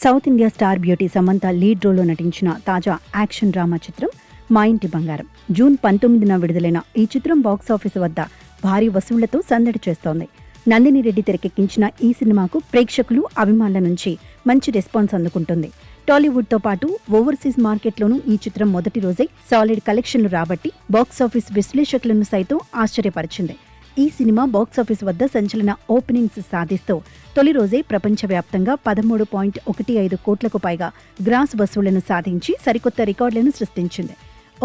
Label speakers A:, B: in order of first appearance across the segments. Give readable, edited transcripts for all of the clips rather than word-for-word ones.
A: South India star beauty Samantha lead రోల్లో నటించిన తాజా యాక్షన్ డ్రామా చిత్రం మా ఇంటి బంగారం జూన్ 19న విడుదలైన ఈ చిత్రం బాక్సాఫీసు వద్ద భారీ వసూళ్లతో సందడి చేస్తోంది. నందిని రెడ్డి తెరకెక్కించిన ఈ సినిమాకు ప్రేక్షకులు, అభిమానుల నుంచి మంచి రెస్పాన్స్ అందుకుంటుంది. టాలీవుడ్తో పాటు ఓవర్సీస్ మార్కెట్లోనూ ఈ చిత్రం మొదటి రోజే సాలిడ్ కలెక్షన్లు రాబట్టి బాక్సాఫీస్ విశ్లేషకులను సైతం ఆశ్చర్యపరిచింది. ఈ సినిమా బాక్సాఫీస్ వద్ద సంచలన ఓపెనింగ్స్ సాధిస్తూ తొలి రోజే ప్రపంచవ్యాప్తంగా 13.15 కోట్లకు పైగా గ్రాస్ వసూళ్లను సాధించి సరికొత్త రికార్డులను సృష్టించింది.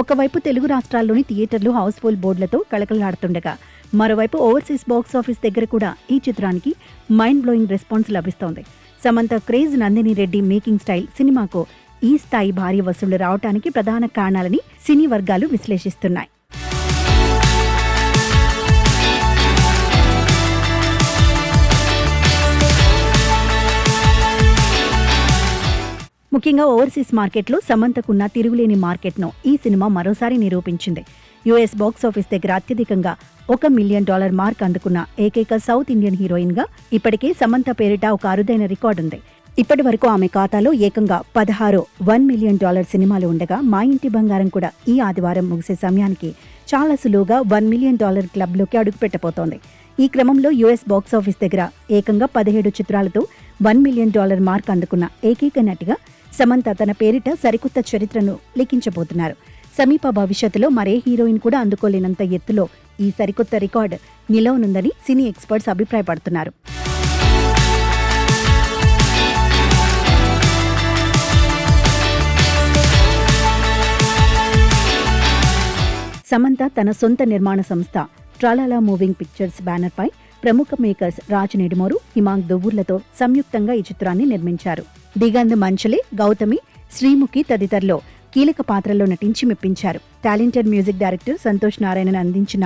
A: ఒకవైపు తెలుగు రాష్ట్రాల్లోని థియేటర్లు హౌస్ఫుల్ బోర్డులతో కళకళలాడుతుండగా, మరోవైపు ఓవర్సీస్ బాక్సాఫీస్ దగ్గర కూడా ఈ చిత్రానికి మైండ్ బ్లోయింగ్ రెస్పాన్స్ లభిస్తోంది. Samantha craze, Nandini Reddy making style సినిమాకు ఈ స్థాయి భారీ వసూళ్లు రావడానికి ప్రధాన కారణాలని సినీ వర్గాలు విశ్లేషిస్తున్నాయి. ముఖ్యంగా ఓవర్సీస్ మార్కెట్లో సమంతకున్న తిరుగులేని మార్కెట్ను ఈ సినిమా మరోసారి నిరూపించింది. యుఎస్ బాక్సాఫీస్ దగ్గర అత్యధికంగా $1 మిలియన్ మార్క్ అందుకున్న ఏకైక సౌత్ ఇండియన్ హీరోయిన్గా ఇప్పటికే సమంత పేరిట ఒక అరుదైన రికార్డుంది. ఇప్పటి వరకు ఆమె ఖాతాలో ఏకంగా 16 $1 మిలియన్ సినిమాలు ఉండగా, మా ఇంటి బంగారం కూడా ఈ ఆదివారం ముగిసే సమయానికి చాలా సులువుగా $1 మిలియన్ క్లబ్లోకి అడుగుపెట్టబోతోంది. ఈ క్రమంలో యుఎస్ బాక్సాఫీస్ దగ్గర ఏకంగా 17 చిత్రాలతో $1 మిలియన్ మార్క్ అందుకున్న ఏకైక నటిగా సమంత తన పేరిట సరికొత్త చరిత్రను లిఖించబోతున్నారు. సమీప భవిష్యత్తులో మరే హీరోయిన్ కూడా అందుకోలేనంత ఎత్తులో ఈ సరికొత్త రికార్డు నిలవనుందని సినీ ఎక్స్పర్ట్స్ అభిప్రాయపడుతున్నారు. సమంత తన సొంత నిర్మాణ సంస్థ ట్రాలాలా మూవింగ్ పిక్చర్స్ బ్యానర్పై ప్రముఖ మేకర్స్ రాజ్ నెడుమోరు, హిమాంగ్ దువ్వూర్లతో సంయుక్తంగా ఈ చిత్రాన్ని నిర్మించారు. దిగంత్ మంచలే, గౌతమి, శ్రీముఖి తదితరులు కీలక పాత్రల్లో నటించి మెప్పించారు. Talented music director Santhosh Narayanan అందించిన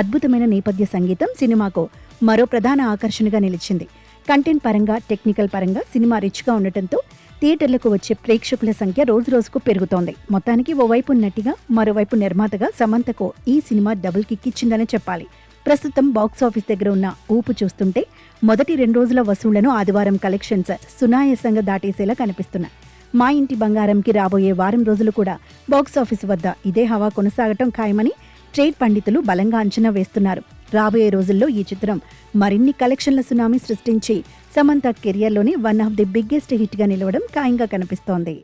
A: అద్భుతమైన నేపథ్య సంగీతం సినిమాకు మరో ప్రధాన ఆకర్షణగా నిలిచింది. కంటెంట్ పరంగా, టెక్నికల్ పరంగా సినిమా రిచ్గా ఉండటంతో థియేటర్లకు వచ్చే ప్రేక్షకుల సంఖ్య రోజురోజుకు పెరుగుతోంది. మొత్తానికి ఓవైపు నటిగా, మరోవైపు నిర్మాతగా సమంతకు ఈ సినిమా డబుల్ కిక్ ఇచ్చిందనే చెప్పాలి. ప్రస్తుతం బాక్సాఫీస్ దగ్గర ఉన్న ఊపు చూస్తుంటే మొదటి 2 రోజుల వసూళ్లను ఆదివారం కలెక్షన్స్ సునాయాసంగా దాటేసేలా కనిపిస్తున్నాయి. మా ఇంటి బంగారంకి రాబోయే వారం రోజులు కూడా బాక్సాఫీస్ వద్ద ఇదే హవా కొనసాగటం ఖాయమని ట్రేడ్ పండితులు బలంగా అంచనా వేస్తున్నారు. రాబోయే రోజుల్లో ఈ చిత్రం మరిన్ని కలెక్షన్ల సునామీ సృష్టించి సమంత కెరియర్లోని వన్ ఆఫ్ ది బిగ్గెస్ట్ హిట్గా నిలవడం ఖాయంగా కనిపిస్తోంది.